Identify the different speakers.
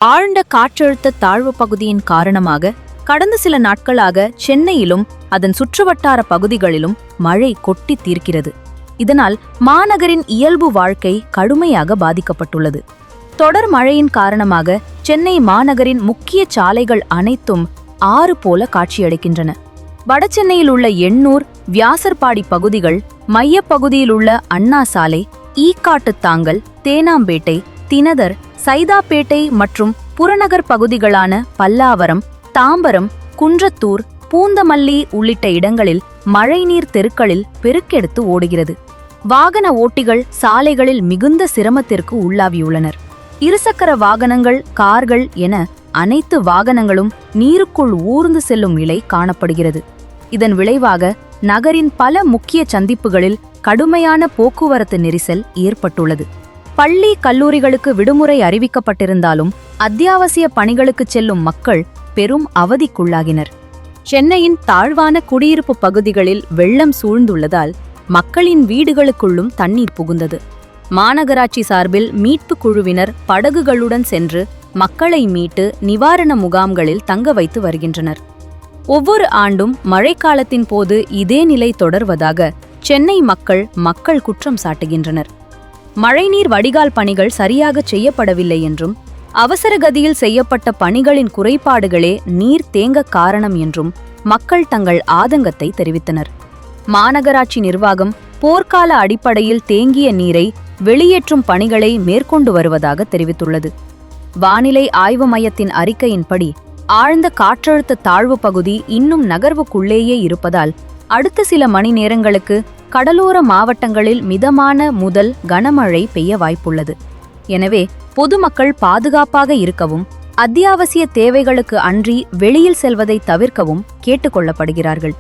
Speaker 1: ஆழ்ந்த காற்றழுத்த தாழ்வு பகுதியின் காரணமாக கடந்த சில நாட்களாக சென்னையிலும் அதன் சுற்றுவட்டார பகுதிகளிலும் மழை கொட்டி தீர்க்கிறது. இதனால் மாநகரின் இயல்பு வாழ்க்கை கடுமையாக பாதிக்கப்பட்டுள்ளது. தொடர் மழையின் காரணமாக சென்னை மாநகரின் முக்கிய சாலைகள் அனைத்தும் ஆறு போல காட்சியளிக்கின்றன. வடசென்னையில் உள்ள எண்ணூர், வியாசர்பாடி பகுதிகள், மையப்பகுதியில் உள்ள அண்ணா சாலை, ஈக்காட்டுத்தாங்கல், தேனாம்பேட்டை, தினதர், சைதாப்பேட்டை மற்றும் புறநகர் பகுதிகளான பல்லாவரம், தாம்பரம், குன்றத்தூர், பூந்தமல்லி உள்ளிட்ட இடங்களில் மழைநீர் தெருக்களில் பெருக்கெடுத்து ஓடுகிறது. வாகன ஓட்டிகள் சாலைகளில் மிகுந்த சிரமத்திற்கு உள்ளாகியுள்ளனர். இருசக்கர வாகனங்கள், கார்கள் என அனைத்து வாகனங்களும் நீருக்குள் ஊர்ந்து செல்லும் நிலை காணப்படுகிறது. இதன் விளைவாக நகரின் பல முக்கிய சந்திப்புகளில் கடுமையான போக்குவரத்து நெரிசல் ஏற்பட்டுள்ளது. பள்ளி, கல்லூரிகளுக்கு விடுமுறை அறிவிக்கப்பட்டிருந்தாலும் அத்தியாவசிய பணிகளுக்கு செல்லும் மக்கள் பெரும் அவதிக்குள்ளாகினர். சென்னையின் தாழ்வான குடியிருப்பு பகுதிகளில் வெள்ளம் சூழ்ந்துள்ளதால் மக்களின் வீடுகளுக்குள்ளும் தண்ணீர் புகுந்தது. மாநகராட்சி சார்பில் மீட்பு குழுவினர் படகுகளுடன் சென்று மக்களை மீட்டு நிவாரண முகாம்களில் தங்க வைத்து வருகின்றனர். ஒவ்வொரு ஆண்டும் மழைக்காலத்தின் போது இதே நிலை தொடர்வதாக சென்னை மக்கள் குற்றம் சாட்டுகின்றனர். மழைநீர் வடிகால் பணிகள் சரியாக செய்யப்படவில்லை என்றும், அவசர கதியில் செய்யப்பட்ட பணிகளின் குறைபாடுகளே நீர் தேங்க காரணம் என்றும் மக்கள் தங்கள் ஆதங்கத்தை தெரிவித்தனர். மாநகராட்சி நிர்வாகம் போர்க்கால அடிப்படையில் தேங்கிய நீரை வெளியேற்றும் பணிகளை மேற்கொண்டு வருவதாக தெரிவித்துள்ளது. வானிலை ஆய்வு மையத்தின் அறிக்கையின்படி ஆழ்ந்த காற்றழுத்த தாழ்வு பகுதி இன்னும் நகர்வுக்குள்ளேயே இருப்பதால் அடுத்த சில மணி நேரங்களுக்கு கடலோர மாவட்டங்களில் மிதமான முதல் கனமழை பெய்ய வாய்ப்புள்ளது. எனவே பொதுமக்கள் பாதுகாப்பாக இருக்கவும், அத்தியாவசிய தேவைகளுக்கு அன்றி வெளியில் செல்வதை தவிர்க்கவும் கேட்டுக்கொள்ளப்படுகிறார்கள்.